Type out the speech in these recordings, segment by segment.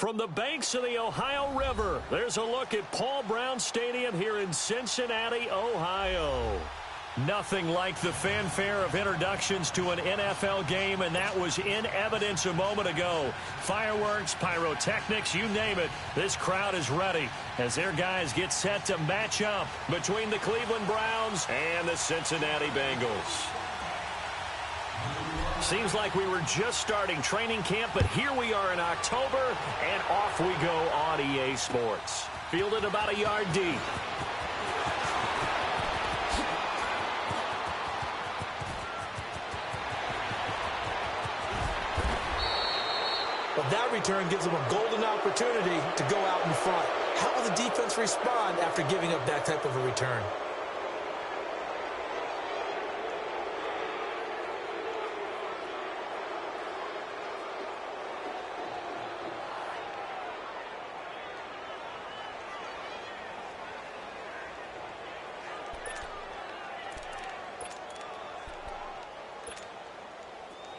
From the banks of the Ohio River, there's a look at Paul Brown Stadium here in Cincinnati, Ohio. Nothing like the fanfare of introductions to an NFL game, and that was in evidence a moment ago. Fireworks, pyrotechnics, you name it, this crowd is ready as their guys get set to match up between the Cleveland Browns and the Cincinnati Bengals. Seems like we were just starting training camp, but here we are in October, and off we go on EA Sports. Fielded about a yard deep. But that return gives them a golden opportunity to go out in front. How will the defense respond after giving up that type of a return?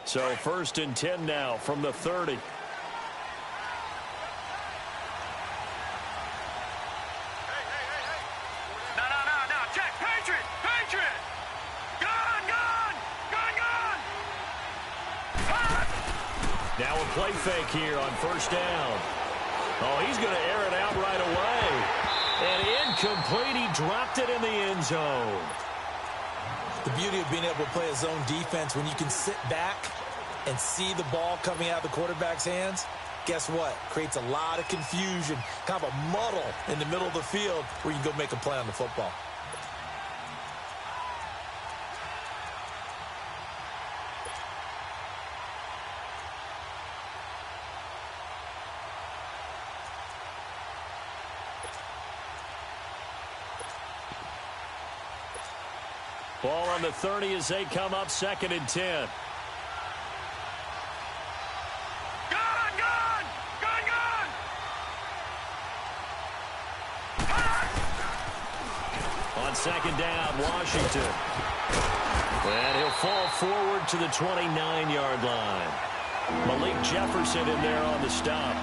So 1st and 10 now from the 30. Now a play fake here on 1st down. Oh, he's going to air it out right away. And incomplete. He dropped it in the end zone. The beauty of being able to play a zone defense when you can sit back and see the ball coming out of the quarterback's hands, guess what? Creates a lot of confusion, kind of a muddle in the middle of the field where you can go make a play on the football. Ball on the 30 as they come up 2nd and 10. On 2nd down, Washington. And he'll fall forward to the 29-yard line. Malik Jefferson in there on the stop.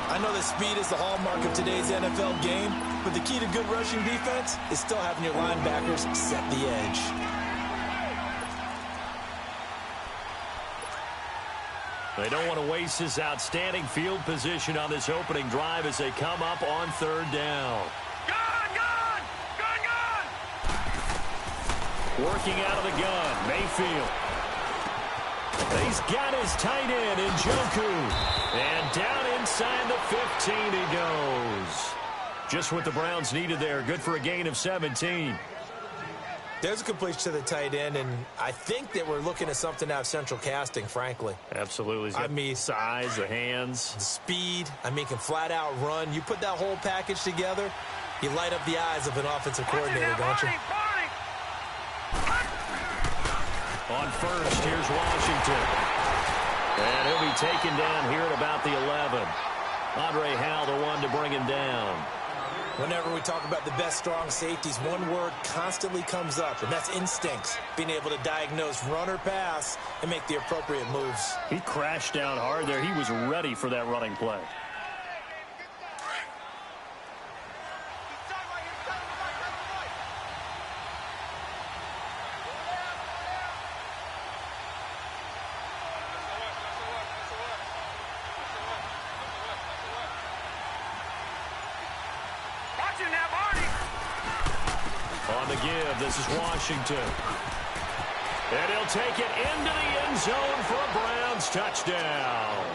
I know that speed is the hallmark of today's NFL game, but the key to good rushing defense is still having your linebackers set the edge. They don't want to waste this outstanding field position on this opening drive as they come up on 3rd down. Working out of the gun, Mayfield. He's got his tight end, Njoku. And down inside the 15 he goes. Just what the Browns needed there. Good for a gain of 17. There's a completion to the tight end, and I think that we're looking at something out of central casting, frankly. Absolutely. I mean, size, the hands. Speed. I mean, can flat out run. You put that whole package together, you light up the eyes of an offensive coordinator, don't you? On 1st, here's Washington. And he'll be taken down here at about the 11. Andre Howell, the one to bring him down. Whenever we talk about the best strong safeties, one word constantly comes up, and that's instincts. Being able to diagnose run or pass and make the appropriate moves. He crashed down hard there. He was ready for that running play. On the give, this is Washington. And he'll take it into the end zone for a Browns touchdown.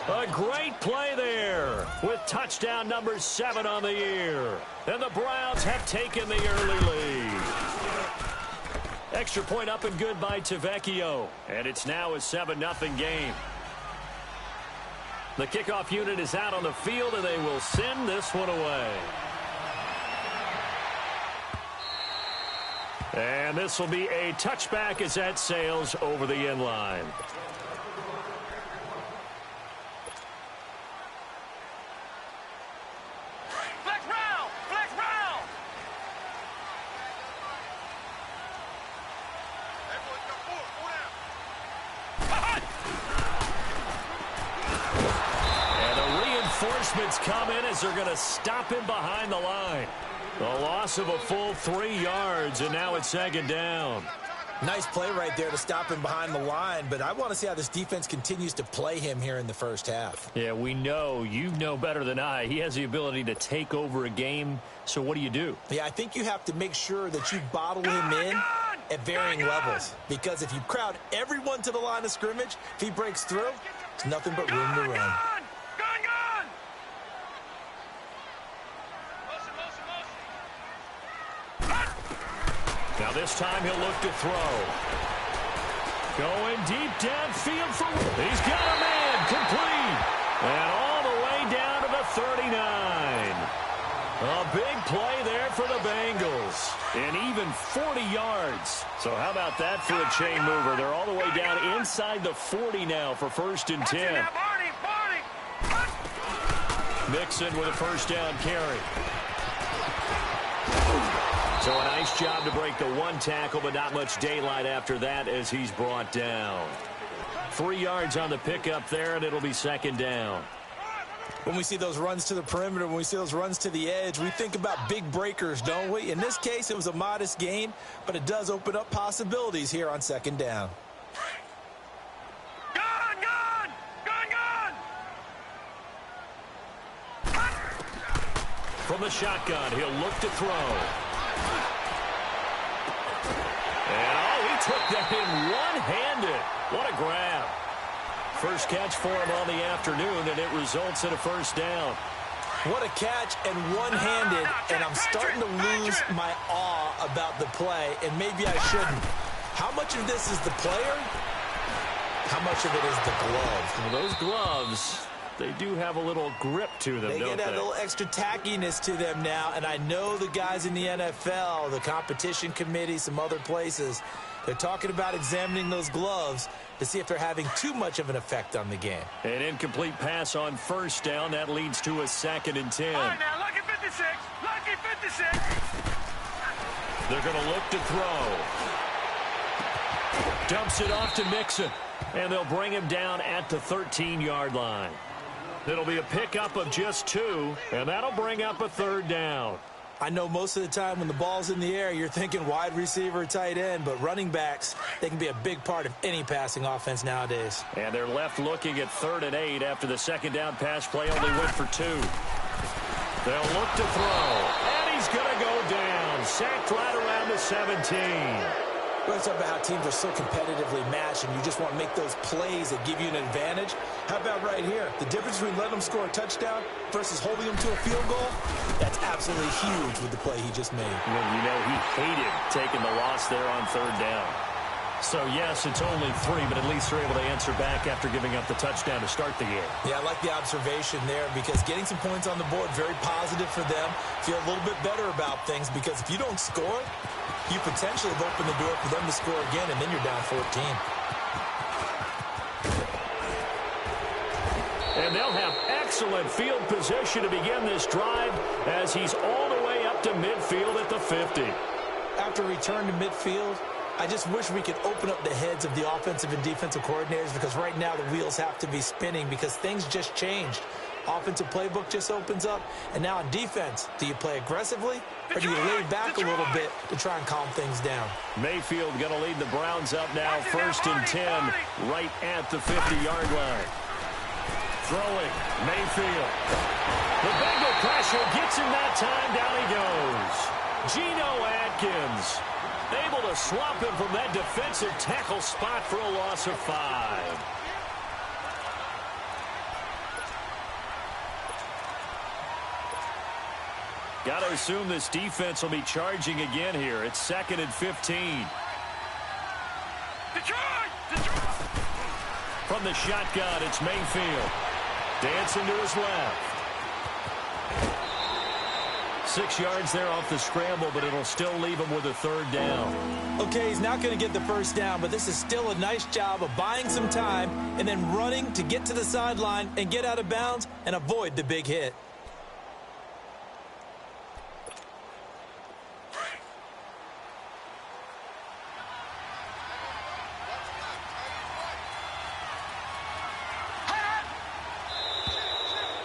A great play there with touchdown number 7 on the year. And the Browns have taken the early lead. Extra point up and good by Tavecchio. And it's now a 7-0 game. The kickoff unit is out on the field, and they will send this one away. And this will be a touchback as that sails over the end line. Flex round! Flex round! Reinforcements come in as they're going to stop him behind the line. A loss of a full 3 yards, and now it's second down. Nice play right there to stop him behind the line, but I want to see how this defense continues to play him here in the first half. Yeah, we know. You know better than I. He has the ability to take over a game, so what do? Yeah, I think you have to make sure that you bottle him in at varying levels, because if you crowd everyone to the line of scrimmage, if he breaks through, it's nothing but room to run. Now this time he'll look to throw. Going deep downfield for... He's got a man complete. And all the way down to the 39. A big play there for the Bengals. And even 40 yards. So how about that for a chain mover? They're all the way down inside the 40 now for 1st and 10. Mixon with a first down carry. So a nice job to break the 1 tackle, but not much daylight after that as he's brought down. 3 yards on the pickup there, and it'll be second down. When we see those runs to the perimeter, when we see those runs to the edge, we think about big breakers, don't we? In this case, it was a modest gain, but it does open up possibilities here on second down. From the shotgun, he'll look to throw. And, he took that in one-handed. What a grab. First catch for him on the afternoon, and it results in a first down. What a catch and one-handed, and I'm starting to lose my awe about the play, and maybe I shouldn't. How much of this is the player? How much of it is the glove? Well, those gloves, they do have a little grip to them, don't they? They get a little extra tackiness to them now, and I know the guys in the NFL, the competition committee, some other places, they're talking about examining those gloves to see if they're having too much of an effect on the game. An incomplete pass on first down. That leads to a 2nd and 10. All right, now, lucky 56. Lucky 56. They're going to look to throw. Dumps it off to Mixon. And they'll bring him down at the 13-yard line. It'll be a pickup of just 2, and that'll bring up a 3rd down. I know most of the time when the ball's in the air, you're thinking wide receiver, tight end, but running backs, they can be a big part of any passing offense nowadays. And they're left looking at 3rd and 8 after the second down pass play only went for 2. They'll look to throw, and he's going to go down. Sacked right around the 17. We're talking about how teams are so competitively matched, and you just want to make those plays that give you an advantage. How about right here? The difference between letting them score a touchdown versus holding them to a field goal, that's absolutely huge with the play he just made. Well, you know, he hated taking the loss there on 3rd down. So, yes, it's only 3, but at least they're able to answer back after giving up the touchdown to start the game. Yeah, I like the observation there because getting some points on the board, very positive for them. Feel a little bit better about things because if you don't score, you potentially have opened the door for them to score again, and then you're down 14. And they'll have excellent field position to begin this drive as he's all the way up to midfield at the 50. After return to midfield, I just wish we could open up the heads of the offensive and defensive coordinators because right now the wheels have to be spinning because things just changed. Offensive playbook just opens up, and now on defense, do you play aggressively or do you lay back a little bit to try and calm things down? Mayfield going to lead the Browns up now, 1st and 10, right at the 50-yard line. Throwing, Mayfield. The Bengal pressure gets him that time, down he goes. Geno Atkins able to swap him from that defensive tackle spot for a loss of 5. Got to assume this defense will be charging again here. It's 2nd and 15. Detroit! From the shotgun, it's Mayfield. Dancing to his left. 6 yards there off the scramble, but it'll still leave him with a 3rd down. Okay, he's not going to get the first down, but this is still a nice job of buying some time and then running to get to the sideline and get out of bounds and avoid the big hit.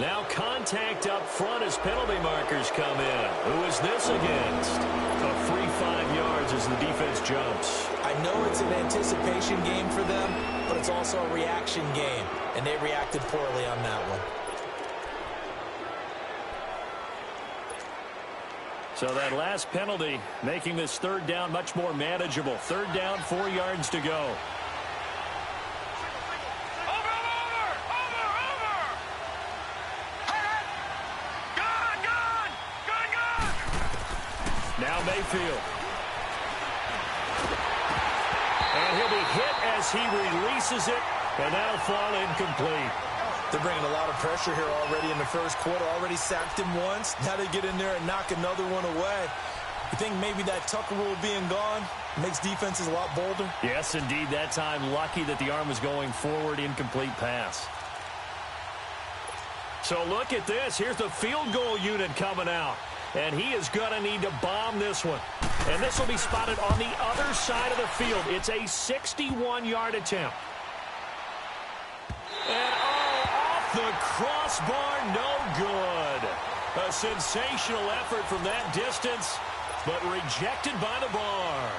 Now contact up front as penalty markers come in. Who is this against? A free 5 yards as the defense jumps. I know it's an anticipation game for them, but it's also a reaction game, and they reacted poorly on that one. So that last penalty making this third down much more manageable. Third down, 4 yards to go. Now Mayfield. And he'll be hit as he releases it, and that'll fall incomplete. They're bringing a lot of pressure here already in the first quarter. Already sacked him once. Now they get in there and knock another one away. You think maybe that Tucker rule being gone makes defenses a lot bolder? Yes, indeed. That time, lucky that the arm was going forward. Incomplete pass. So look at this. Here's the field goal unit coming out. And he is going to need to bomb this one. And this will be spotted on the other side of the field. It's a 61-yard attempt. And off the crossbar, no good. A sensational effort from that distance, but rejected by the bar.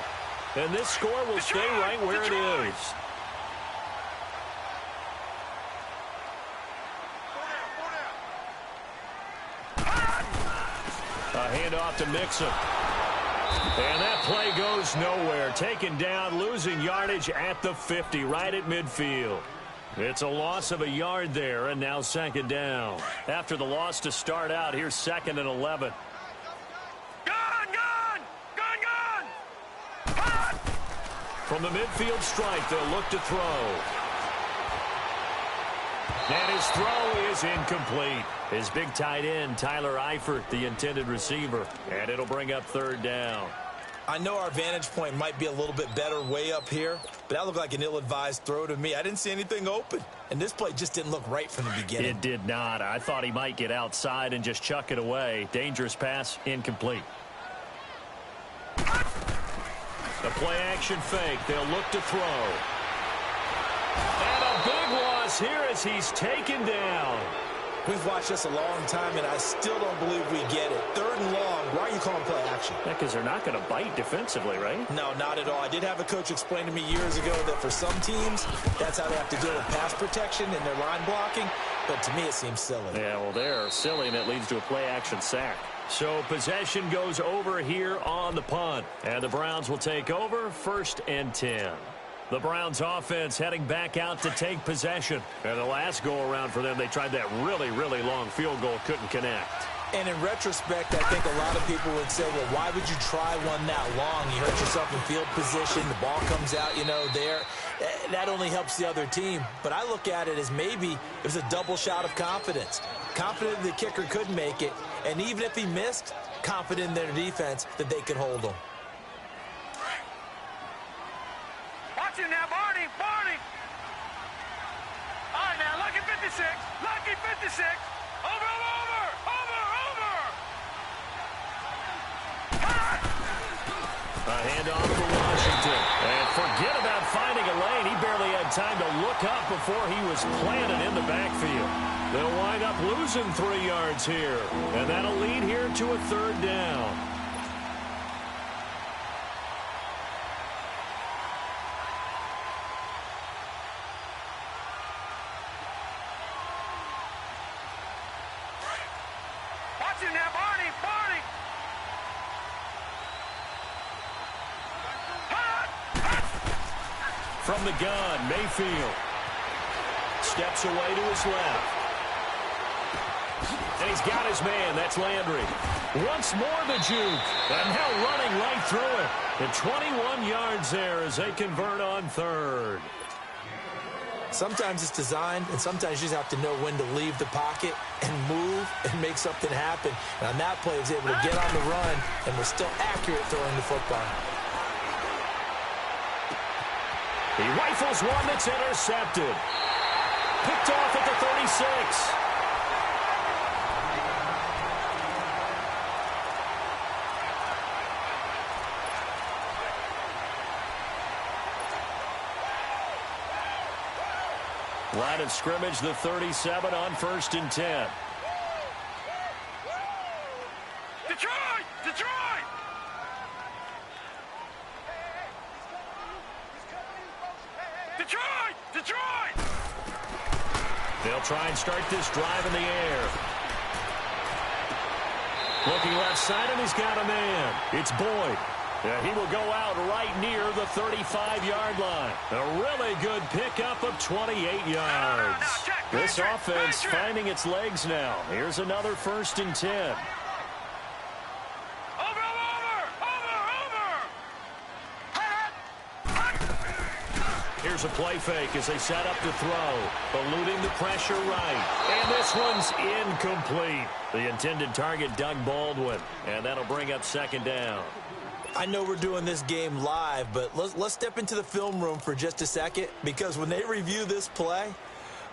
And this score will stay right where it is. A handoff to Mixon. And that play goes nowhere. Taken down, losing yardage at the 50, right at midfield. It's a loss of a yard there, and now second down. After the loss to start out, here's 2nd and 11. From the midfield stripe, they'll look to throw. And his throw is incomplete. His big tight end, Tyler Eifert, the intended receiver. And it'll bring up third down. I know our vantage point might be a little bit better way up here, but that looked like an ill-advised throw to me. I didn't see anything open, and this play just didn't look right from the beginning. It did not. I thought he might get outside and just chuck it away. Dangerous pass, incomplete. The play-action fake. They'll look to throw. And a big loss here as he's taken down. We've watched this a long time, and I still don't believe we get it. 3rd and long. Why are you calling play action? Yeah, because they're not going to bite defensively, right? No, not at all. I did have a coach explain to me years ago that for some teams, that's how they have to deal with pass protection and their line blocking. But to me, it seems silly. Yeah, well, they're silly, and it leads to a play-action sack. So possession goes over here on the punt. And the Browns will take over 1st and 10. The Browns offense heading back out to take possession. And the last go-around for them, they tried that really, really long field goal, couldn't connect. And in retrospect, I think a lot of people would say, well, why would you try one that long? You hurt yourself in field position. The ball comes out, there. That only helps the other team. But I look at it as maybe it was a double shot of confidence. Confident the kicker could make it. And even if he missed, confident in their defense that they could hold him. Watch it now, Barney. All right, now, lucky 56. Lucky 56. Over. A handoff for Washington. And forget about finding a lane. He barely had time to look up before he was planted in the backfield. They'll wind up losing 3 yards here. And that'll lead here to a third down. Watch it now, Barney. From the gun, Mayfield steps away to his left. And he's got his man. That's Landry. Once more the juke. And now running right through it. And 21 yards there as they convert on third. Sometimes it's designed, and sometimes you just have to know when to leave the pocket and move and make something happen. And on that play, he was able to get on the run and was still accurate throwing the football. He rifles one that's intercepted. Picked off at the 36. Line of scrimmage, the 37 on 1st and 10. Detroit! Detroit! Detroit! They'll try and start this drive in the air. Looking left side, and he's got a man. It's Boyd. Yeah, he will go out right near the 35-yard line. A really good pickup of 28 yards. This offense finding its legs now. Here's another 1st and 10. Here's a play fake as they set up to throw. Eluding the pressure right. And this one's incomplete. The intended target, Doug Baldwin. And that'll bring up 2nd down. I know we're doing this game live, but let's step into the film room for just a second, because when they review this play,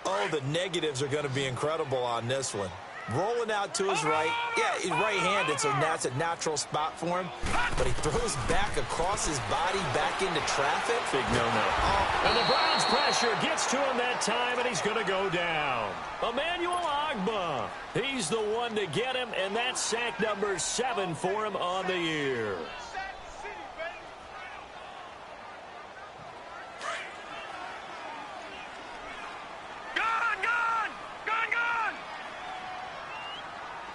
oh, the negatives are going to be incredible on this one. Rolling out to his right. Yeah, he's right-handed, so that's a natural spot for him. But he throws back across his body back into traffic. Big no-no. Oh. And the Browns pressure gets to him that time, and he's going to go down. Emmanuel Ogbah. He's the one to get him, and that's sack number 7 for him on the year.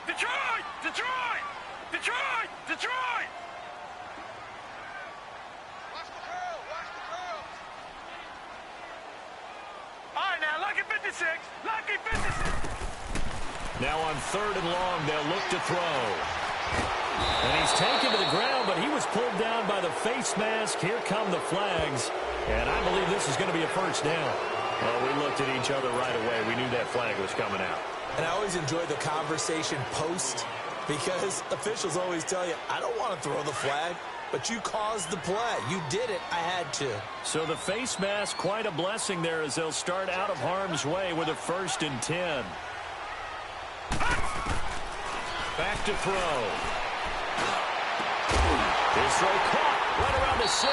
Detroit! Detroit! Detroit! Detroit! Watch the curl! Watch the curl! All right, now, lucky 56! Lucky 56! Now on 3rd and long, they'll look to throw. And he's taken to the ground, but he was pulled down by the face mask. Here come the flags. And I believe this is going to be a 1st down. Well, we looked at each other right away. We knew that flag was coming out. And I always enjoy the conversation post, because officials always tell you, I don't want to throw the flag, but you caused the play. You did it. I had to. So the face mask, quite a blessing there as they'll start out of harm's way with a 1st and 10. Back to throw. His throw caught right around the 6.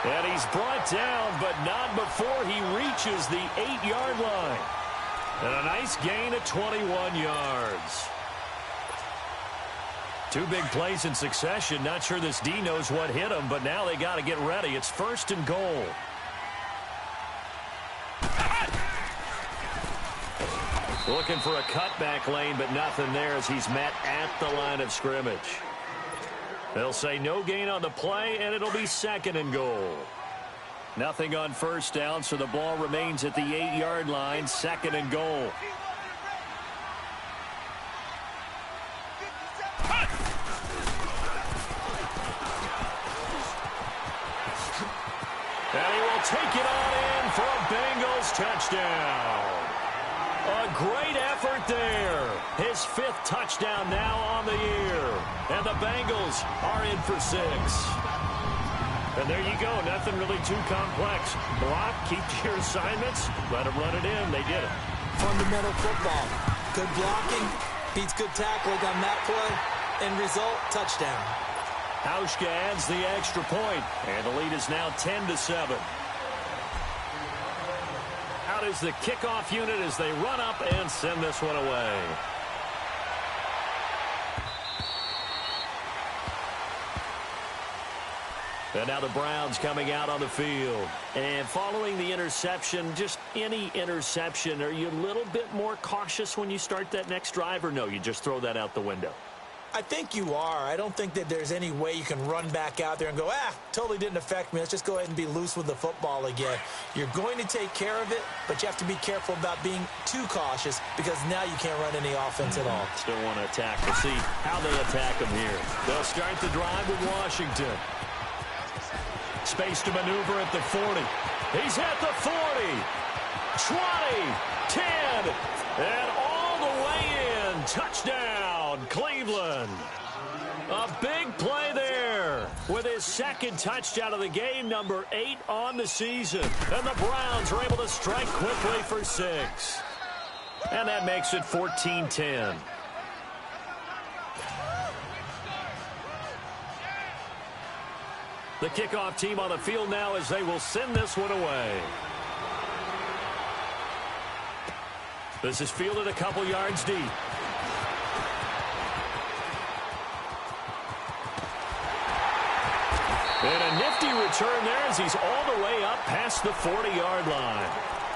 And he's brought down, but not before he reaches the 8-yard line. And a nice gain of 21 yards. 2 big plays in succession. Not sure this D knows what hit him, but now they got to get ready. It's 1st and goal. Looking for a cutback lane, but nothing there as he's met at the line of scrimmage. They'll say no gain on the play, and it'll be 2nd and goal. Nothing on 1st down, so the ball remains at the 8-yard line, 2nd and goal. And he will take it on in for a Bengals touchdown. A great effort there. His 5th touchdown now on the year. And the Bengals are in for 6. And there you go. Nothing really too complex. Block, keep to your assignments, let them run it in. They did it. Fundamental football. Good blocking beats good tackling on that play. End result, touchdown. Hauschka adds the extra point, and the lead is now 10-7. Out is the kickoff unit as they run up and send this one away. And now the Browns coming out on the field. And following the interception, just any interception, are you a little bit more cautious when you start that next drive, or no, you just throw that out the window? I think you are. I don't think that there's any way you can run back out there and go, totally didn't affect me. Let's just go ahead and be loose with the football again. You're going to take care of it, but you have to be careful about being too cautious, because now you can't run any offense at all. Still want to attack. We'll see how they attack them here. They'll start the drive with Washington. Space to maneuver at the 40. He's at the 40. 20. 10. And all the way in. Touchdown, Cleveland. A big play there with his 2nd touchdown of the game, number 8 on the season. And the Browns are able to strike quickly for 6. And that makes it 14-10. The kickoff team on the field now as they will send this one away. This is fielded a couple yards deep. And a nifty return there as he's all the way up past the 40-yard line.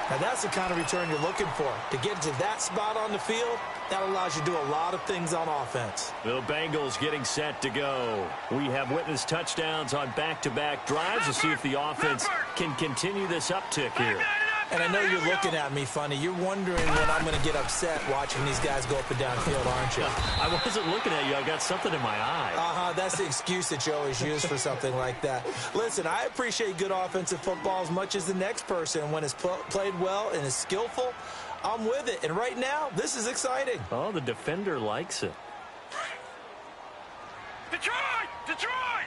Now, that's the kind of return you're looking for. To get to that spot on the field, that allows you to do a lot of things on offense. The Bengals getting set to go. We have witnessed touchdowns on back-to-back drives to see if the offense can continue this uptick here. And I know you're looking at me funny. You're wondering when I'm going to get upset watching these guys go up and down field, aren't you? I wasn't looking at you. I got something in my eye. That's the excuse that you always use for something like that. Listen, I appreciate good offensive football as much as the next person. When it's played well and is skillful, I'm with it. And right now, this is exciting. Oh, the defender likes it. Detroit! Detroit!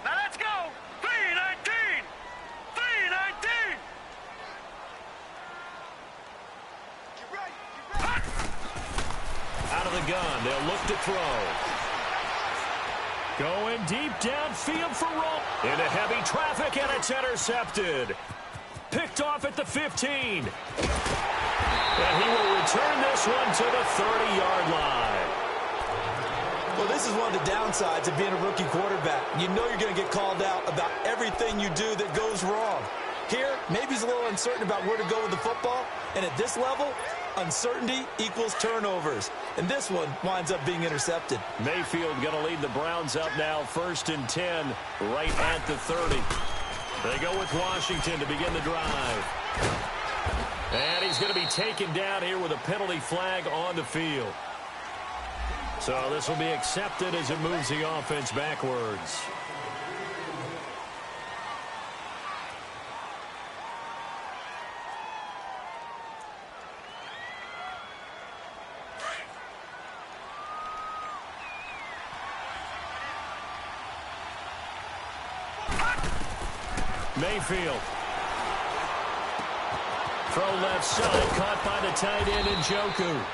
Now let's go! 3-19! 3-19! Out of the gun, they'll look to throw. Going deep downfield for Roll. Into heavy traffic, and it's intercepted. Picked off at the 15. And he will return this one to the 30-yard line. Well, this is one of the downsides of being a rookie quarterback. You know you're going to get called out about everything you do that goes wrong. Here, maybe he's a little uncertain about where to go with the football. And at this level, uncertainty equals turnovers. And this one winds up being intercepted. Mayfield going to lead the Browns up now, 1st and 10, right at the 30. They go with Washington to begin the drive. And he's going to be taken down here with a penalty flag on the field. So this will be accepted as it moves the offense backwards. Mayfield. Throw left side, caught by the tight end Njoku.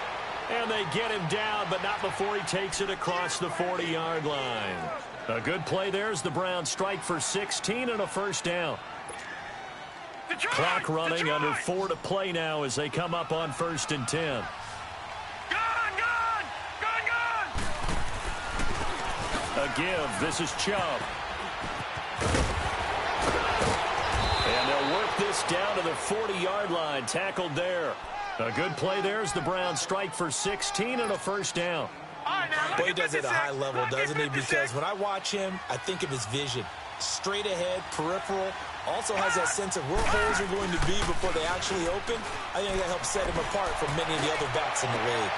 And they get him down, but not before he takes it across the 40-yard line. A good play there as the Browns strike for 16 and a first down. Detroit! Clock running, Detroit! under 4 to play now as they come up on 1st and 10. Gun! Gun! Gun! Gun! A give. This is Chubb. And they'll work this down to the 40-yard line. Tackled there. A good play there as the Browns strike for 16 and a first down. All right, now, Boy, he does it at a high level, doesn't he? Because when I watch him, I think of his vision. Straight ahead, peripheral. Also has that sense of where holes are going to be before they actually open. I think that helps set him apart from many of the other backs in the league.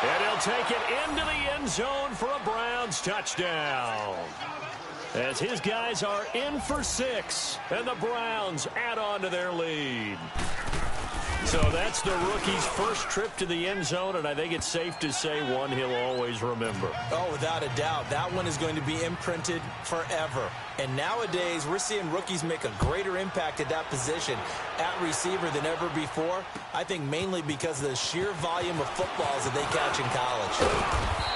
And he'll take it into the end zone for a Browns touchdown. As his guys are in for 6, and the Browns add on to their lead. So that's the rookie's first trip to the end zone, and I think it's safe to say one he'll always remember. Oh, without a doubt. That one is going to be imprinted forever. And nowadays, we're seeing rookies make a greater impact at that position at receiver than ever before. I think mainly because of the sheer volume of footballs that they catch in college.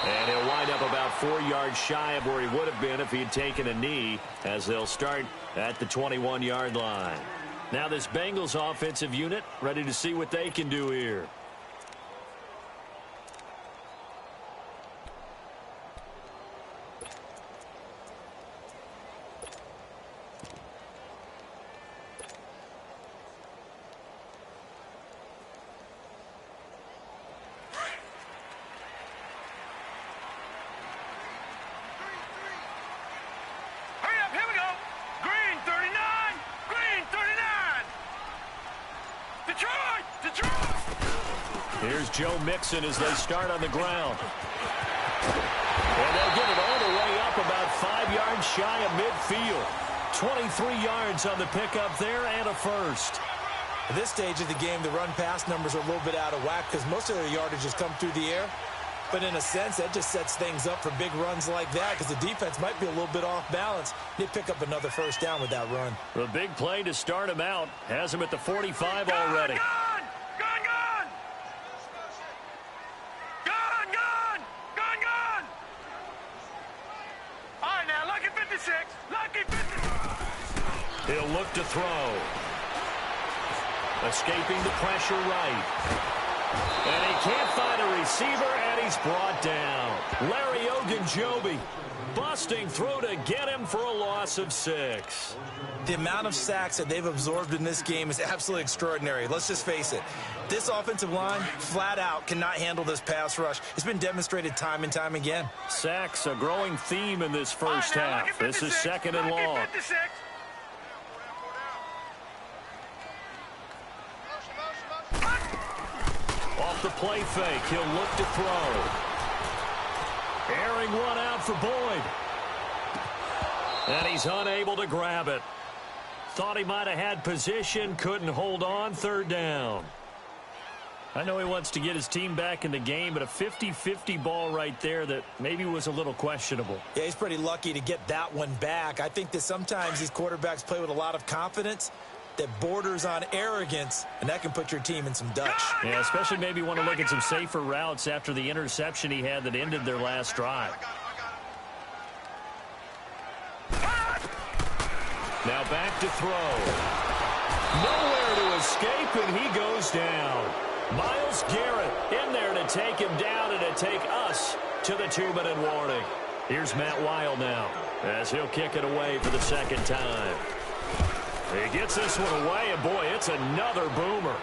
And he'll wind up about 4 yards shy of where he would have been if he had taken a knee, as they'll start at the 21-yard line. Now this Bengals offensive unit ready to see what they can do here. Hurry up, here we go. Green 39. Green 39. Detroit! Detroit! Here's Joe Mixon as they start on the ground. And they'll get it all the way up about 5 yards shy of midfield. 23 yards on the pickup there and a first. At this stage of the game, the run-pass numbers are a little bit out of whack because most of their yardage has come through the air. But in a sense, that just sets things up for big runs like that because the defense might be a little bit off balance. They pick up another first down with that run. The big play to start him out. Has him at the 45 already. Gun! Gun! Gun! Gun! Gun! Gun! Gun! All right, now, lucky 56. Lucky 56. He'll look to throw. Escaping the pressure right. And he can't find a receiver, and he's brought down. Larry Ogunjobi busting through to get him for a loss of 6. The amount of sacks that they've absorbed in this game is absolutely extraordinary. Let's just face it. This offensive line, flat out, cannot handle this pass rush. It's been demonstrated time and time again. Sacks, a growing theme in this first half. This is 2nd and long. Off the play fake, he'll look to throw. Airing one out for Boyd. And he's unable to grab it. Thought he might have had position, couldn't hold on, 3rd down. I know he wants to get his team back in the game, but a 50-50 ball right there that maybe was a little questionable. Yeah, he's pretty lucky to get that one back. I think that sometimes these quarterbacks play with a lot of confidence that borders on arrogance, and that can put your team in some Dutch. Yeah, especially maybe want to look at some safer routes after the interception he had that ended their last drive. Now back to throw. Nowhere to escape, and he goes down. Myles Garrett in there to take him down and to take us to the 2-minute warning. Here's Matt Weil now as he'll kick it away for the 2nd time. He gets this one away, and boy, it's another boomer.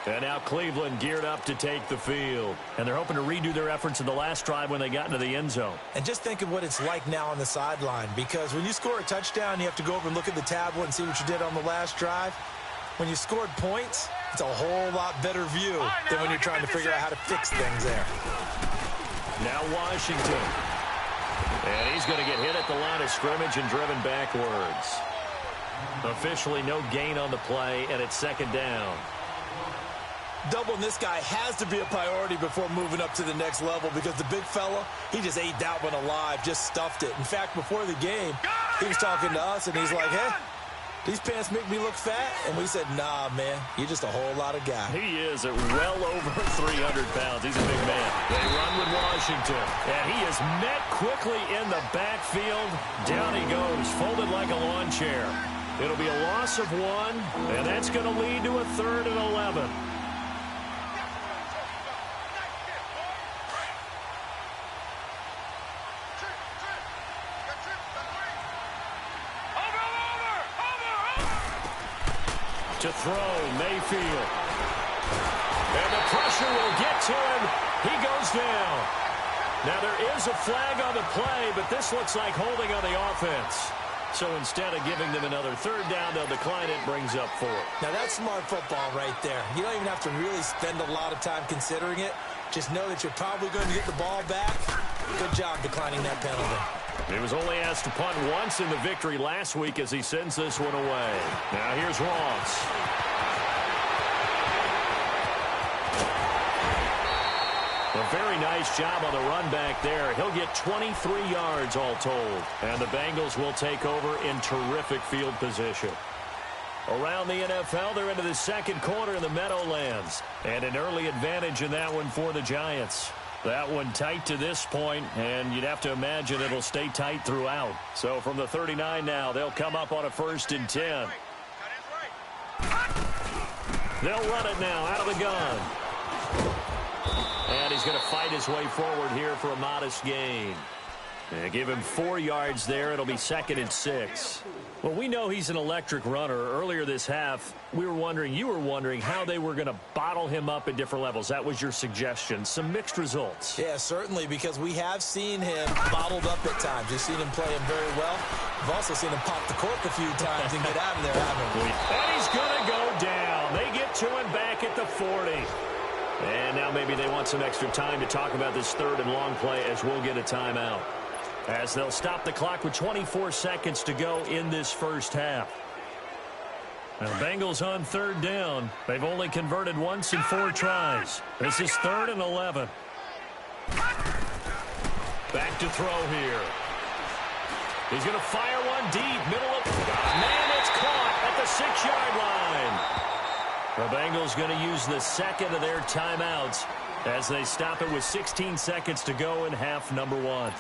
And now Cleveland geared up to take the field. And they're hoping to redo their efforts in the last drive when they got into the end zone. And just think of what it's like now on the sideline, because when you score a touchdown, you have to go over and look at the tablet and see what you did on the last drive. When you scored points, it's a whole lot better view than when you're trying to figure out how to fix things there. Now Washington. And he's going to get hit at the line of scrimmage and driven backwards. Officially no gain on the play, and it's 2nd down. Doubling this guy has to be a priority before moving up to the next level, because the big fella, he just ate that one alive, just stuffed it. In fact, before the game, he was talking to us, and he's like, hey, these pants make me look fat. And we said, nah, man, you're just a whole lot of guy. He is at well over 300 pounds. He's a big man. They run with Washington, and he is met quickly in the backfield. Down he goes, folded like a lawn chair. It'll be a loss of 1, and that's going to lead to a 3rd and 11. To throw, Mayfield. And the pressure will get to him. He goes down. Now there is a flag on the play, but this looks like holding on the offense. So instead of giving them another 3rd down, they'll decline it, brings up 4. Now that's smart football right there. You don't even have to really spend a lot of time considering it. Just know that you're probably going to get the ball back. Good job declining that penalty. He was only asked to punt once in the victory last week as he sends this one away. Now here's Ross. A very nice job on the run back there. He'll get 23 yards all told. And the Bengals will take over in terrific field position. Around the NFL, they're into the 2nd quarter in the Meadowlands. And an early advantage in that one for the Giants. That one tight to this point, and you'd have to imagine it'll stay tight throughout. So from the 39 now, they'll come up on a 1st and 10. They'll run it now out of the gun. And he's going to fight his way forward here for a modest gain. They give him 4 yards there. It'll be 2nd and 6. Well, we know he's an electric runner. Earlier this half, you were wondering how they were going to bottle him up at different levels. That was your suggestion. Some mixed results. Yeah, certainly, because we have seen him bottled up at times. We've seen him playing very well. We've also seen him pop the cork a few times and get out of there, haven't we? And he's going to go down. They get to him back at the 40. And now maybe they want some extra time to talk about this 3rd and long play as we'll get a timeout. As they'll stop the clock with 24 seconds to go in this first half. Now, Bengals on 3rd down. They've only converted once in 4 tries. This is 3rd and 11. Back to throw here. He's going to fire one deep. Middle of... Man, it's caught at the 6-yard line. The Bengals going to use the 2nd of their timeouts as they stop it with 16 seconds to go in half number 1.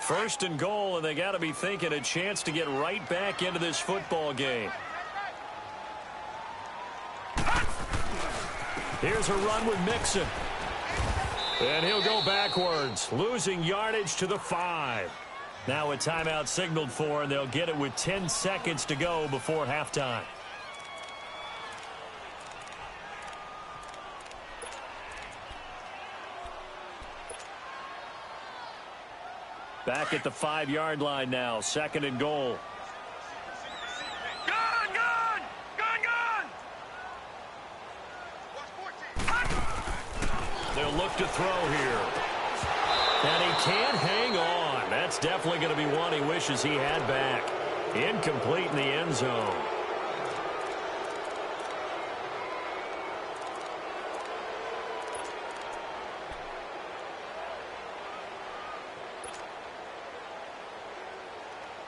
First and goal, and they got to be thinking a chance to get right back into this football game. Here's a run with Mixon. And he'll go backwards, losing yardage to the 5. Now a timeout signaled for, and they'll get it with 10 seconds to go before halftime. Back at the 5-yard line now, second and goal. They'll look to throw here. And he can't hang on. That's definitely going to be one he wishes he had back. Incomplete in the end zone.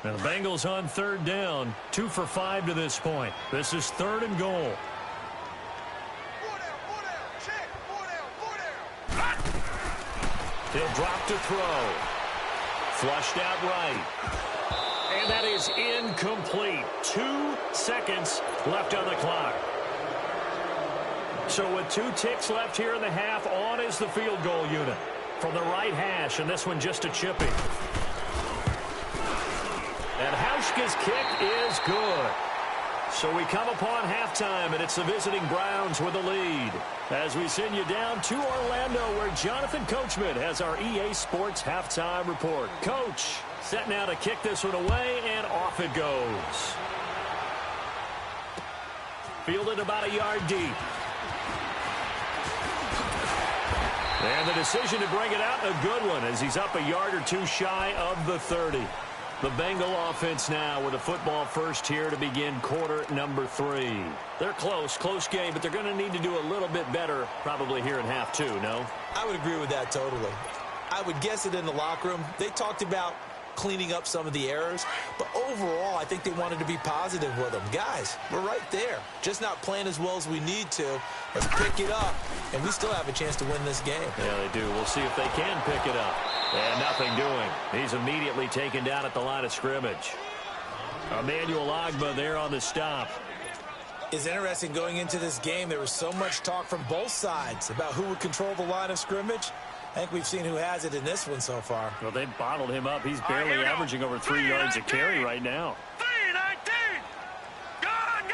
And the Bengals on third down. 2 for 5 to this point. This is third and goal. He'll drop to throw. Flushed out right. And that is incomplete. 2 seconds left on the clock. So with 2 ticks left here in the half, on is the field goal unit. From the right hash, and this one just a chippy. And Hauschka's kick is good. So we come upon halftime, and it's the visiting Browns with the lead. As we send you down to Orlando, where Jonathan Coachman has our EA Sports halftime report. Coach, set now to kick this one away, and off it goes. Fielded about a yard deep. And the decision to bring it out, a good one, as he's up a yard or 2 shy of the 30. The Bengal offense now with a football first here to begin quarter number 3. They're close game, but they're going to need to do a little bit better probably here in half 2, no? I would agree with that totally. I would guess it in the locker room. They talked about cleaning up some of the errors, but overall I think they wanted to be positive with them. Guys, we're right there. Just not playing as well as we need to. Let's pick it up, and we still have a chance to win this game. Yeah, they do. We'll see if they can pick it up. And nothing doing. He's immediately taken down at the line of scrimmage. Emmanuel Ogbah there on the stop. It's interesting going into this game. There was so much talk from both sides about who would control the line of scrimmage. I think we've seen who has it in this one so far. Well, they've bottled him up. He's barely averaging over 3 yards a carry right now. 3-19. Gone.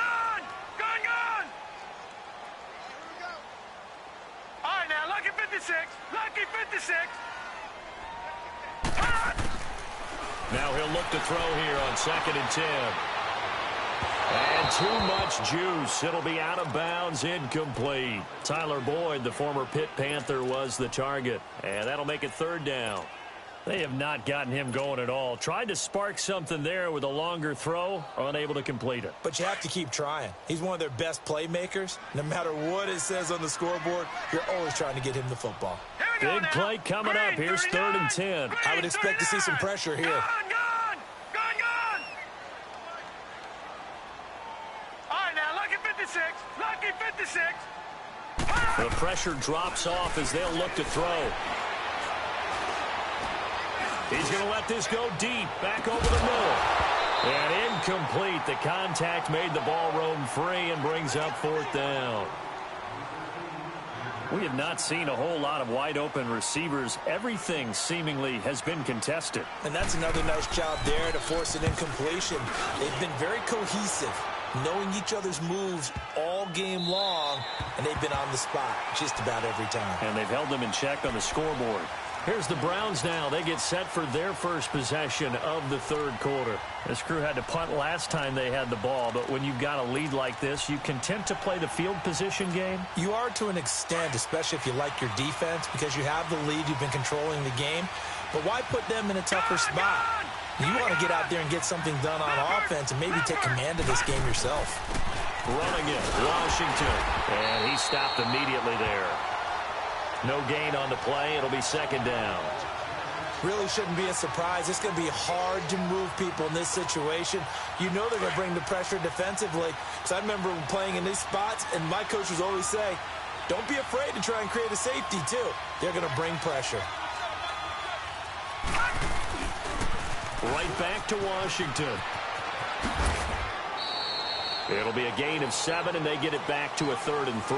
All right, now, lucky 56. Lucky 56. Now he'll look to throw here on 2nd and 10. And too much juice. It'll be out of bounds, incomplete. Tyler Boyd, the former Pitt Panther, was the target. And that'll make it 3rd down. They have not gotten him going at all. Tried to spark something there with a longer throw, unable to complete it. But you have to keep trying. He's one of their best playmakers. No matter what it says on the scoreboard, you're always trying to get him the football. Big play coming up. Here's 3rd and 10. I would expect to see some pressure here. Gone. All right, now, lucky 56. Lucky 56. The pressure drops off as they'll look to throw. He's going to let this go deep, back over the middle. And incomplete. The contact made the ball roam free and brings up 4th down. We have not seen a whole lot of wide-open receivers. Everything seemingly has been contested. And that's another nice job there to force an incompletion. They've been very cohesive, knowing each other's moves all game long, and they've been on the spot just about every time. And they've held them in check on the scoreboard. Here's the Browns now. They get set for their first possession of the 3rd quarter. This crew had to punt last time they had the ball, but when you've got a lead like this, you content to play the field position game? You are to an extent, especially if you like your defense, because you have the lead, you've been controlling the game. But why put them in a tougher spot? You want to get out there and get something done on offense and maybe take command of this game yourself. Running it, Washington. And he stopped immediately there. No gain on the play. It'll be 2nd down. Really shouldn't be a surprise. It's going to be hard to move people in this situation. You know they're going to bring the pressure defensively. Because I remember playing in these spots, and my coaches always say, don't be afraid to try and create a safety, too. They're going to bring pressure. Right back to Washington. It'll be a gain of 7, and they get it back to a 3rd and 3.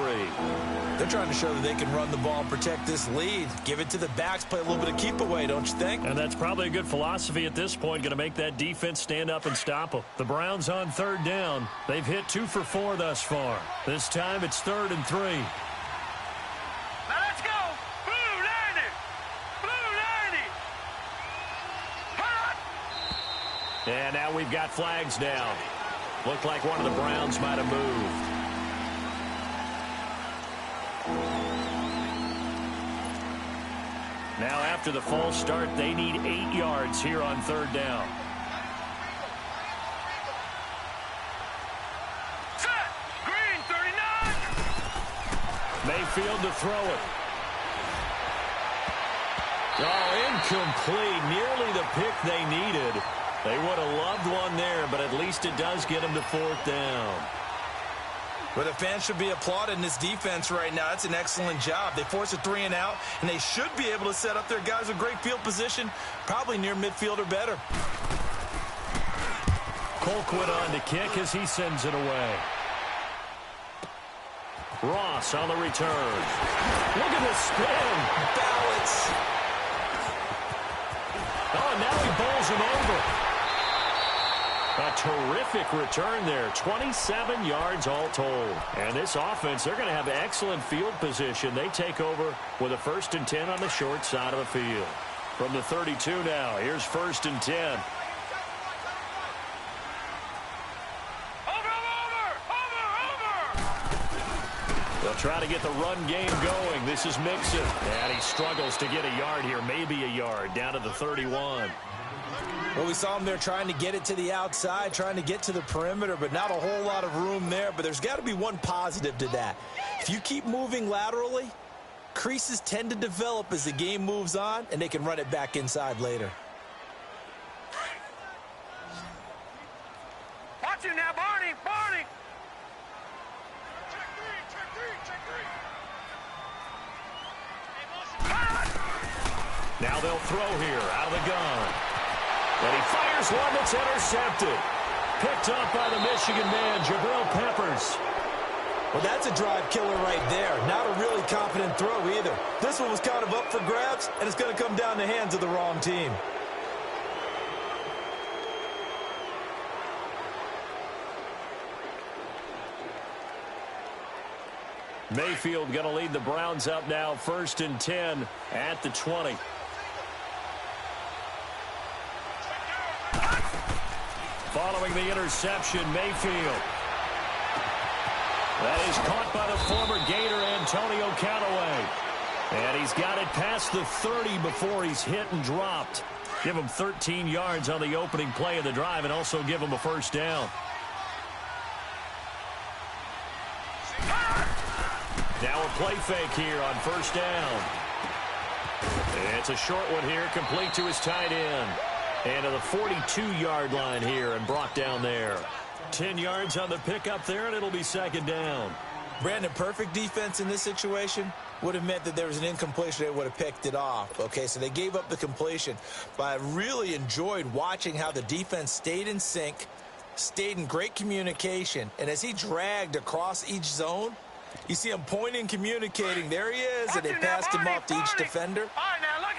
They're trying to show that they can run the ball and protect this lead. Give it to the backs, play a little bit of keep away, don't you think? And that's probably a good philosophy at this point, going to make that defense stand up and stop them. The Browns on 3rd down. They've hit 2 for 4 thus far. This time it's 3rd and 3. Now let's go. Blue 90. Blue 90. Hot. And now we've got flags down. Looked like one of the Browns might have moved. Now after the false start, they need 8 yards here on 3rd down. Set. Green 39. Mayfield to throw it. Oh, incomplete. Nearly the pick they needed. They would have loved one there, but at least it does get them to 4th down. But the fans should be applauding this defense right now. That's an excellent job. They force a 3 and out, and they should be able to set up their guys with great field position, probably near midfield or better. Colquitt on to kick as he sends it away. Ross on the return. Look at the spin. Balance. Oh, now he bowls him over. A terrific return there. 27 yards all told. And this offense, they're going to have excellent field position. They take over with a 1st and 10 on the short side of the field. From the 32 now, here's 1st and 10. They'll try to get the run game going. This is Mixon. And he struggles to get a yard here, maybe a yard, down to the 31. Well, we saw him there trying to get it to the outside, trying to get to the perimeter, but not a whole lot of room there. But there's got to be one positive to that. If you keep moving laterally, creases tend to develop as the game moves on, and they can run it back inside later. Watch it now, Barney. Barney. Now they'll throw here out of the gun. And he fires one that's intercepted. Picked up by the Michigan man, Jabril Peppers. Well, that's a drive killer right there. Not a really confident throw either. This one was kind of up for grabs, and it's going to come down the hands of the wrong team. Mayfield going to lead the Browns up now, 1st and 10 at the 20. Following the interception, Mayfield. That is caught by the former Gator, Antonio Callaway. And he's got it past the 30 before he's hit and dropped. Give him 13 yards on the opening play of the drive and also give him a 1st down. Now a play fake here on 1st down. It's a short one here, complete to his tight end. And to the 42-yard line here and brought down there. 10 yards on the pickup there, and it'll be 2nd down. Brandon, perfect defense in this situation would have meant that there was an incompletion. They would have picked it off. Okay, so they gave up the completion. But I really enjoyed watching how the defense stayed in sync, stayed in great communication. And as he dragged across each zone, you see him pointing, communicating. There he is, and they passed him off to each defender.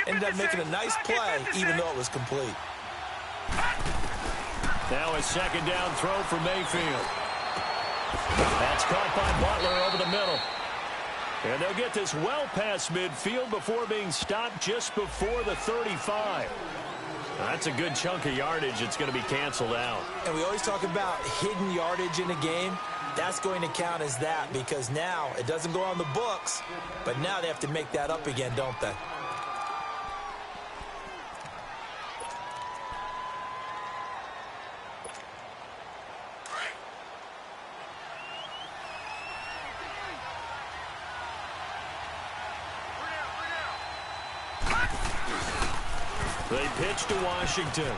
Ended up making a nice play, even though it was complete. Now a 2nd down throw for Mayfield. That's caught by Butler over the middle. And they'll get this well past midfield before being stopped just before the 35. That's a good chunk of yardage. It's going to be canceled out. And we always talk about hidden yardage in a game. That's going to count as that because now it doesn't go on the books, but now they have to make that up again, don't they? They pitch to Washington.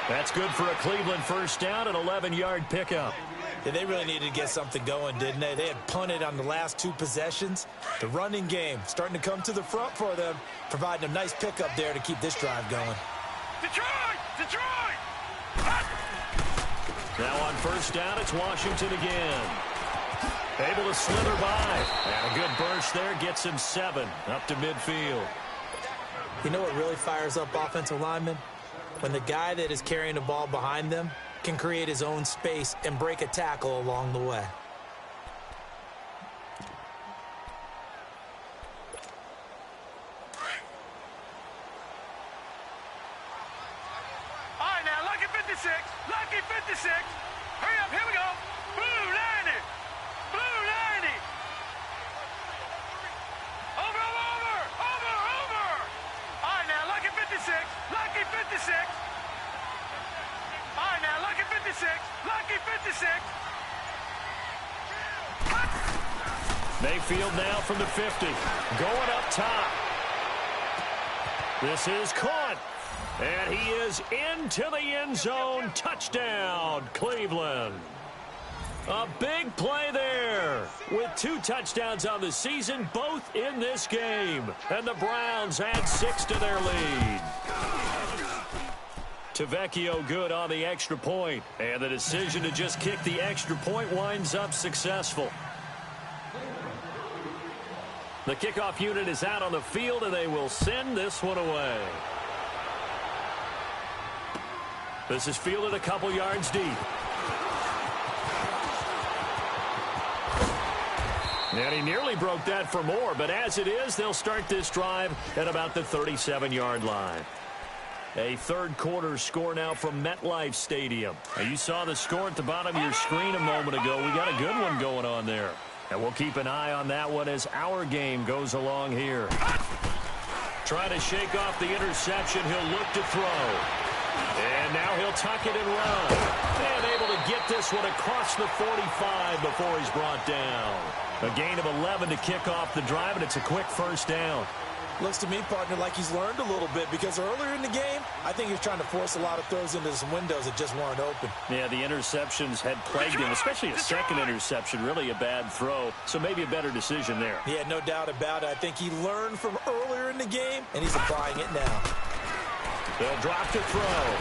That's good for a Cleveland 1st down, an 11-yard pickup. Yeah, they really needed to get something going, didn't they? They had punted on the last 2 possessions. The running game starting to come to the front for them, providing a nice pickup there to keep this drive going. Detroit! Detroit! Now on first down, it's Washington again. Able to slither by. And a good burst there gets him 7 up to midfield. You know what really fires up offensive linemen? When the guy that is carrying the ball behind them can create his own space and break a tackle along the way. All right, now, lucky 56. Lucky 56. Hurry up, here we go. Blue 90. Blue 90. Over, over, over. Over, over. All right, now, lucky 56. Lucky 56. All right, now, lucky 56. Lucky 56. Mayfield now from the 50. Going up top. This is caught. And he is into the end zone. Touchdown, Cleveland. A big play there. With 2 touchdowns on the season, both in this game. And the Browns add 6 to their lead. Tavecchio good on the extra point. And the decision to just kick the extra point winds up successful. The kickoff unit is out on the field, and they will send this one away. This is fielded a couple yards deep. And he nearly broke that for more, but as it is, they'll start this drive at about the 37-yard line. A third-quarter score now from MetLife Stadium. Now, you saw the score at the bottom of your screen a moment ago. We got a good one going on there. And we'll keep an eye on that one as our game goes along here. Trying to shake off the interception. He'll look to throw. And now he'll tuck it and run. And able to get this one across the 45 before he's brought down. A gain of 11 to kick off the drive, and it's a quick first down. Looks to me, partner, like he's learned a little bit, because earlier in the game, I think he was trying to force a lot of throws into some windows that just weren't open. Yeah, the interceptions had plagued him, especially a second interception, really a bad throw. So maybe a better decision there. Yeah, no doubt about it. I think he learned from earlier in the game, and he's applying it now. They'll drop to throw.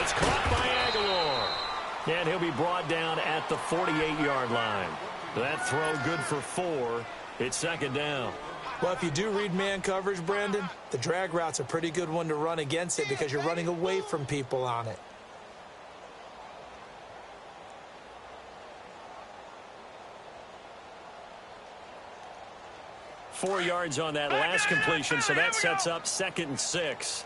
It's caught by Aguilar. And he'll be brought down at the 48-yard line. That throw good for 4. It's second down. Well, if you do read man coverage, Brandon, the drag route's a pretty good one to run against it because you're running away from people on it. Four yards on that last completion, so that sets up 2nd and 6.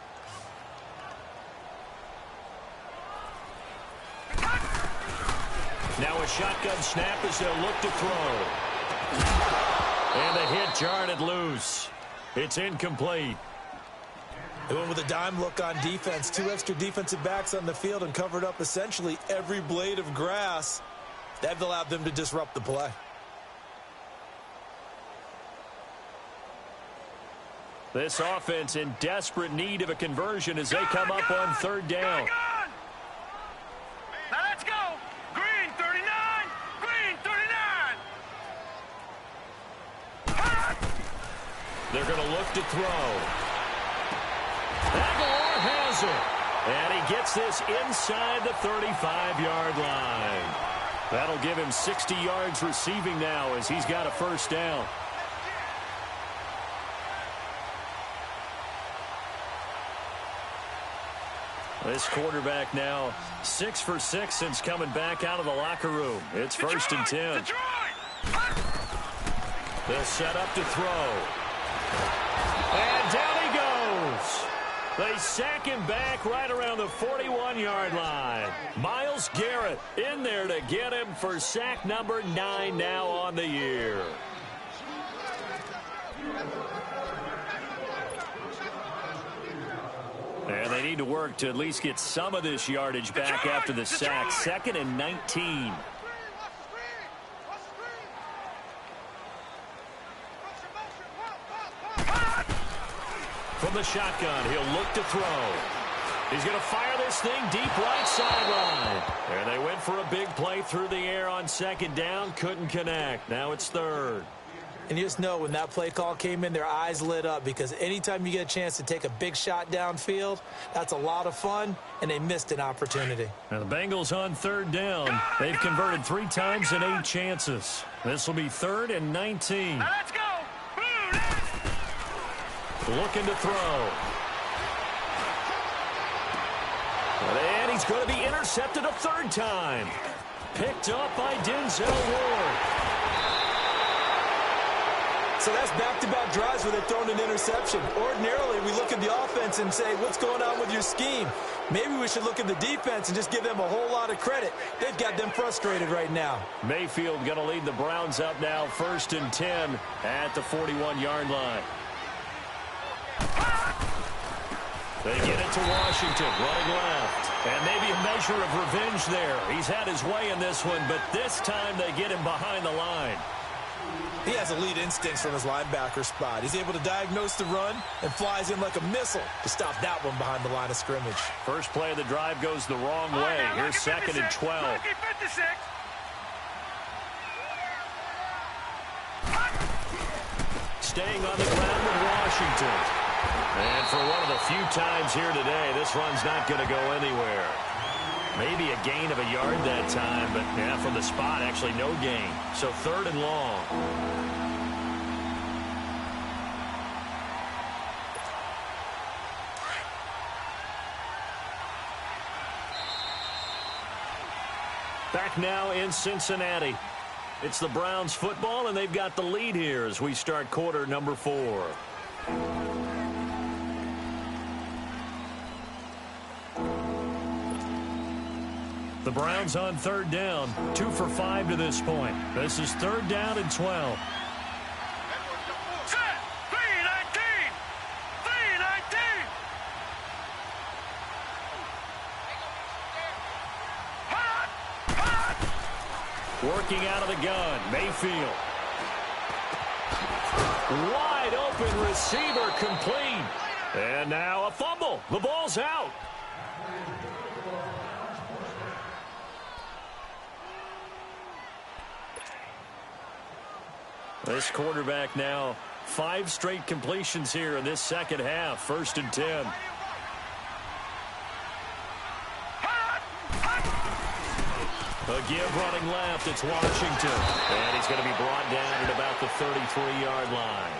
Now a shotgun snap as they'll look to throw. And the hit jarred it loose. It's incomplete. They went with a dime look on defense. 2 extra defensive backs on the field and covered up essentially every blade of grass. That allowed them to disrupt the play. This offense in desperate need of a conversion as they come up on 3rd down. Now let's go. Green 39. Green 39. They're going to look to throw. Aguilar has it. And he gets this inside the 35-yard line. That'll give him 60 yards receiving now as he's got a first down. This quarterback now 6 for 6 since coming back out of the locker room. It's 1st and 10. They'll set up to throw. And down he goes. They sack him back right around the 41-yard line. Myles Garrett in there to get him for sack number 9 now on the year. And they need to work to at least get some of this yardage back after the sack. 2nd and 19. From the shotgun, he'll look to throw. He's going to fire this thing deep right sideline. And they went for a big play through the air on second down. Couldn't connect. Now it's third. And you just know when that play call came in, their eyes lit up, because anytime you get a chance to take a big shot downfield, that's a lot of fun, and they missed an opportunity. Now the Bengals on third down. They've converted 3 times in 8 chances. This will be 3rd and 19. Now let's go. Looking to throw. And he's going to be intercepted a 3rd time. Picked up by Denzel Ward. So that's back-to-back drives where they're throwing an interception. Ordinarily, we look at the offense and say, what's going on with your scheme? Maybe we should look at the defense and just give them a whole lot of credit. They've got them frustrated right now. Mayfield going to lead the Browns up now, 1st and 10 at the 41-yard line. They get it to Washington, running left. And maybe a measure of revenge there. He's had his way in this one, but this time they get him behind the line. He has elite instincts from his linebacker spot. He's able to diagnose the run and flies in like a missile to stop that one behind the line of scrimmage. First play of the drive goes the wrong way. Here's 2nd and 12. Lucky 56. Staying on the ground with Washington. And for one of the few times here today, this run's not going to go anywhere. Maybe a gain of a yard that time, but yeah, from the spot, actually no gain. So 3rd and long. Back now in Cincinnati. It's the Browns football, and they've got the lead here as we start quarter number 4. The Browns on 3rd down, 2 for 5 to this point. This is 3rd down and 12. Set. 3-19. 3-19. Working out of the gun, Mayfield. Wide open receiver, complete. And now a fumble. The ball's out. This quarterback now 5 straight completions here in this second half. 1st and 10. A give running left. It's Washington. And he's going to be brought down at about the 33-yard line.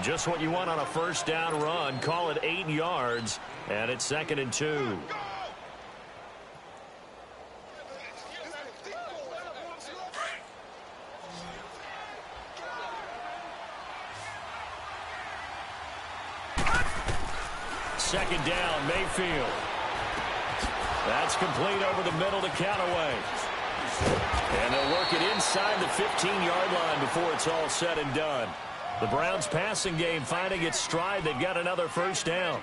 Just what you want on a 1st down run. Call it 8 yards. And it's 2nd and 2. Second down, Mayfield. That's complete over the middle to Callaway. And they'll work it inside the 15-yard line before it's all said and done. The Browns passing game finding its stride. They've got another 1st down.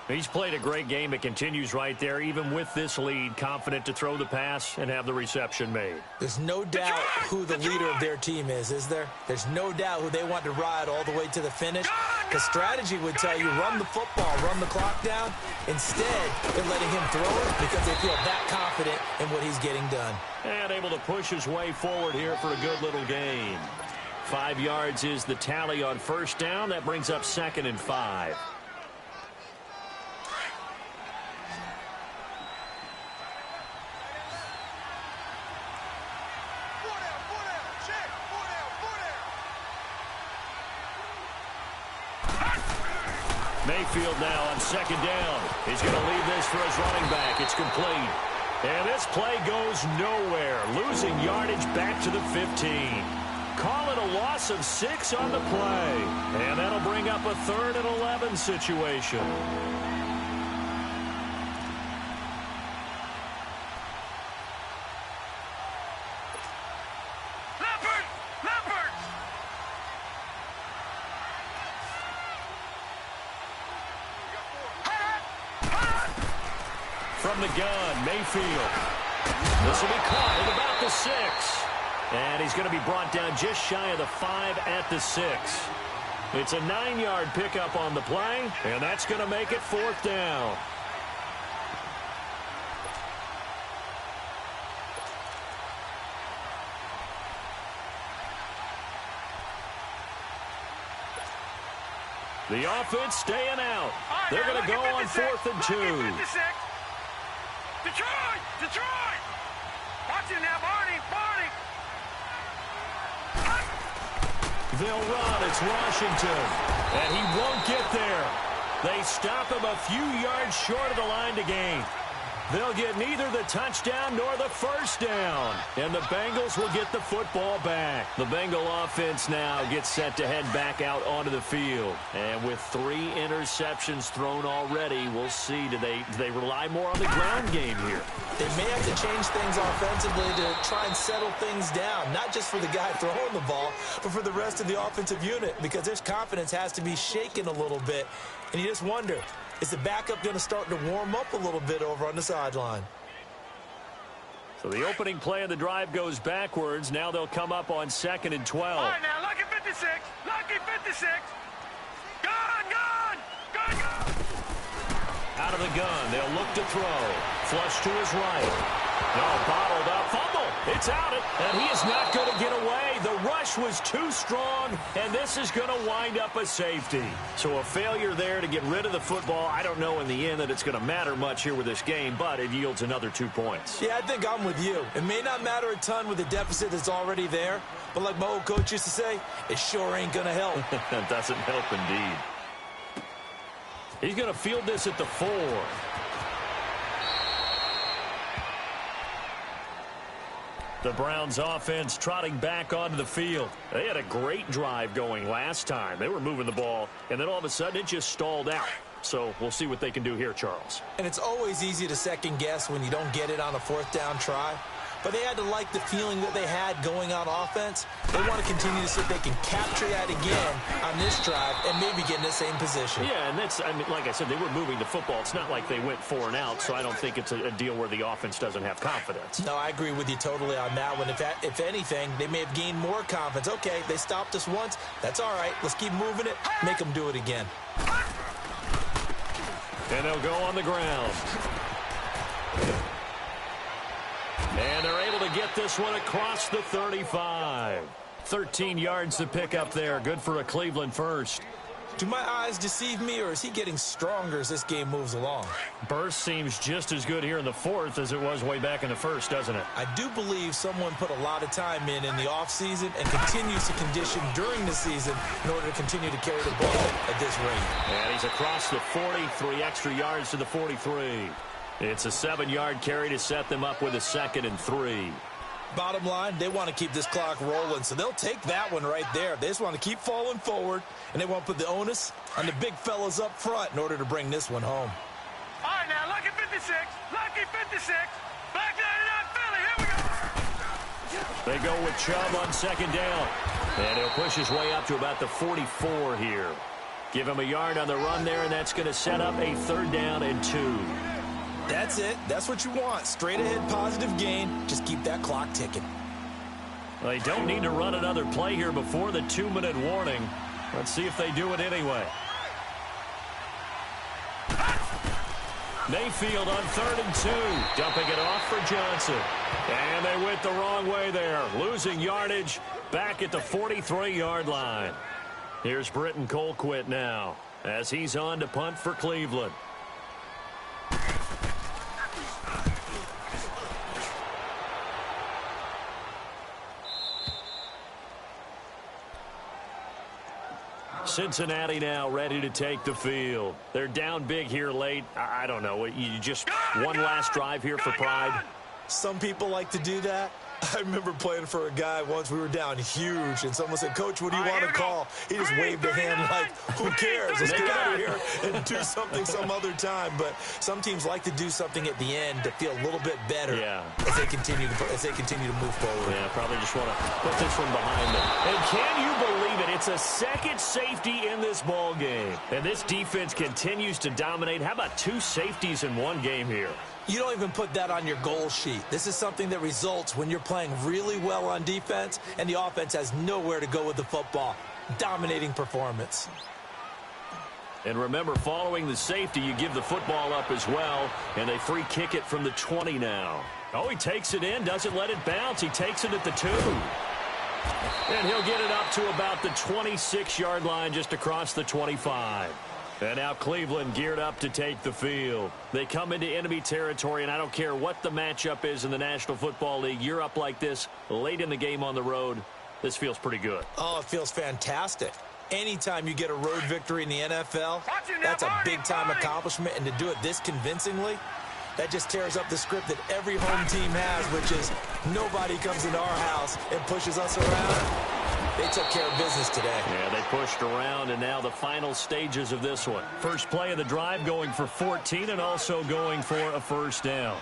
He's played a great game. It continues right there, even with this lead, confident to throw the pass and have the reception made. There's no doubt who the leader of their team is there? There's no doubt who they want to ride all the way to the finish. Because strategy would tell you, run the football, run the clock down. Instead, they're letting him throw it because they feel that confident in what he's getting done. And able to push his way forward here for a good little gain. 5 yards is the tally on 1st down. That brings up 2nd and 5. Mayfield now on 2nd down. He's going to leave this for his running back. It's complete. And this play goes nowhere. Losing yardage back to the 15. Call it a loss of 6 on the play. And that'll bring up a 3rd and 11 situation. From the gun, Mayfield. This will be caught at about the 6. And he's going to be brought down just shy of the 5 at the 6. It's a 9-yard pickup on the play, and that's going to make it 4th down. The offense staying out. Right, They're going to go on 56. 4th and 2. Lucky 56. Detroit! Detroit! Watch it now, Barney! Barney! They'll run. It's Washington. And he won't get there. They stop him a few yards short of the line to gain. They'll get neither the touchdown nor the first down. And the Bengals will get the football back. The Bengal offense now gets set to head back out onto the field. And with 3 interceptions thrown already, we'll see. Do they rely more on the ground game here? They may have to change things offensively to try and settle things down, not just for the guy throwing the ball, but for the rest of the offensive unit, because their confidence has to be shaken a little bit. And you just wonder, is the backup going to start to warm up a little bit over on the sideline? So the opening play of the drive goes backwards. Now they'll come up on 2nd and 12. All right, now, Lucky 56. Lucky 56. Gun, gun! Gun, gun! Out of the gun, they'll look to throw. Flush to his right. No, bottled up. Fumble. It's out. And he is not going to get away. The rush was too strong, and this is going to wind up a safety. So a failure there to get rid of the football. I don't know in the end that it's going to matter much here with this game, but it yields another 2 points. Yeah, I think I'm with you. It may not matter a ton with the deficit that's already there, but like my old coach used to say, it sure ain't going to help. That doesn't help indeed. He's going to field this at the 4. The Browns offense trotting back onto the field. They had a great drive going last time. They were moving the ball, and then all of a sudden it just stalled out. So we'll see what they can do here, Charles. And it's always easy to second guess when you don't get it on a 4th down try. But they had to like the feeling that they had going on offense. They want to continue to see if they can capture that again on this drive and maybe get in the same position. Yeah, and that's, I mean, like I said, they were moving the football. It's not like they went 4 and out, so I don't think it's a deal where the offense doesn't have confidence. No, I agree with you totally on that one. If anything, they may have gained more confidence. Okay, they stopped us once. That's all right. Let's keep moving it. Make them do it again. And they'll go on the ground. And they're able to get this one across the 35. 13 yards to pick up there. Good for a Cleveland first. Do my eyes deceive me, or is he getting stronger as this game moves along? Burst seems just as good here in the 4th as it was way back in the 1st, doesn't it? I do believe someone put a lot of time in the offseason and continues to condition during the season in order to continue to carry the ball at this rate. And he's across the 40, 3 extra yards to the 43. It's a 7-yard carry to set them up with a 2nd and 3. Bottom line, they want to keep this clock rolling, so they'll take that one right there. They just want to keep falling forward, and they want to put the onus on the big fellas up front in order to bring this one home. All right, now, Lucky 56. Lucky 56. Back 99 Philly. Here we go. They go with Chubb on 2nd down. And he'll push his way up to about the 44 here. Give him a yard on the run there, and that's going to set up a 3rd down and 2. That's it. That's what you want. Straight ahead positive gain. Just keep that clock ticking. They don't need to run another play here before the 2-minute warning. Let's see if they do it anyway. Mayfield on 3rd and 2. Dumping it off for Johnson. And they went the wrong way there. Losing yardage back at the 43-yard line. Here's Britton Colquitt now as he's on to punt for Cleveland. Cincinnati now ready to take the field. They're down big here late. I don't know. You just one last drive here for pride. Some people like to do that. I remember playing for a guy once. We were down huge, and someone said, "Coach, what do you want to call?" He just waved a hand like, "Who cares? Let's get out of here and do something some other time." But some teams like to do something at the end to feel a little bit better as they continue to move forward. Yeah, probably just want to put this one behind them. And can you believe it? It's a 2nd safety in this ball game, and this defense continues to dominate. How about 2 safeties in one game here? You don't even put that on your goal sheet. This is something that results when you're playing really well on defense and the offense has nowhere to go with the football. Dominating performance. And remember, following the safety, you give the football up as well, and they free kick it from the 20 now. Oh, he takes it in, doesn't let it bounce. He takes it at the 2. And he'll get it up to about the 26-yard line, just across the 25. And now Cleveland geared up to take the field. They come into enemy territory, and I don't care what the matchup is in the National Football League. You're up like this late in the game on the road. This feels pretty good. Oh, it feels fantastic. Anytime you get a road victory in the NFL, that's a big-time accomplishment. And to do it this convincingly, that just tears up the script that every home team has, which is nobody comes into our house and pushes us around. They took care of business today. Yeah, they pushed around, and now the final stages of this one. First play of the drive going for 14 and also going for a first down.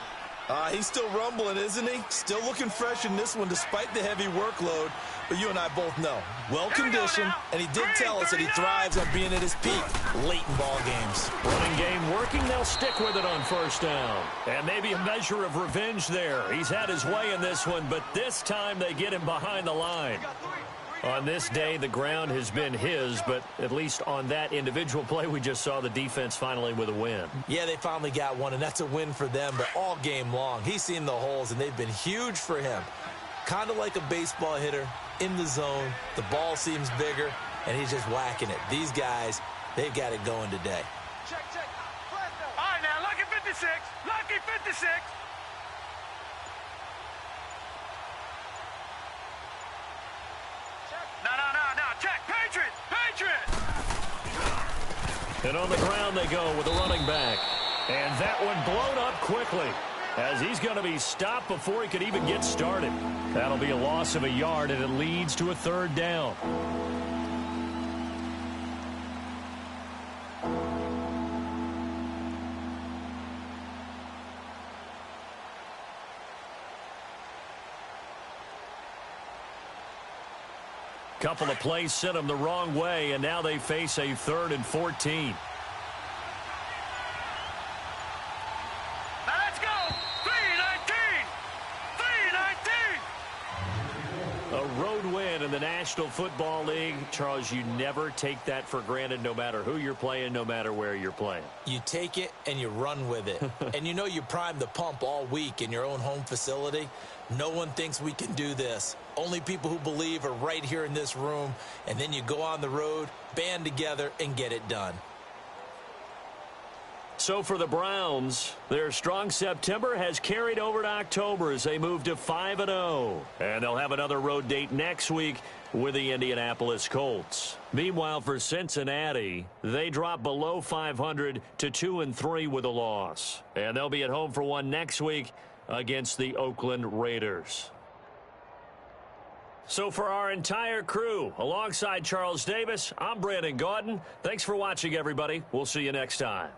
He's still rumbling, isn't he? Still looking fresh in this one despite the heavy workload. But you and I both know, well-conditioned, and he did tell us that he thrives on being at his peak late in ball games. Running game working, they'll stick with it on first down. And maybe a measure of revenge there. He's had his way in this one, but this time they get him behind the line. On this day, the ground has been his, but at least on that individual play, we just saw the defense finally with a win. Yeah, they finally got one, and that's a win for them, but all game long, he's seen the holes, and they've been huge for him. Kind of like a baseball hitter in the zone. The ball seems bigger, and he's just whacking it. These guys, they've got it going today. Check. All right, now, lucky 56. Lucky 56. No. Check. Patriot. And on the ground they go with a running back. And that one blown up quickly, as he's going to be stopped before he could even get started. That'll be a loss of a yard, and it leads to a third down. Couple of plays sent them the wrong way, and now they face a 3rd and 14. Now let's go. 3-19. A road win in the National Football League. Charles, you never take that for granted, no matter who you're playing, no matter where you're playing. You take it and you run with it. And you know you primed the pump all week in your own home facility. No one thinks we can do this. Only people who believe are right here in this room. And then you go on the road, band together, and get it done. So for the Browns, their strong September has carried over to October as they move to 5-0. And they'll have another road date next week with the Indianapolis Colts. Meanwhile, for Cincinnati, they drop below 500 to 2-3 with a loss. And they'll be at home for one next week against the Oakland Raiders. So for our entire crew, alongside Charles Davis, I'm Brandon Gaudin. Thanks for watching, everybody. We'll see you next time.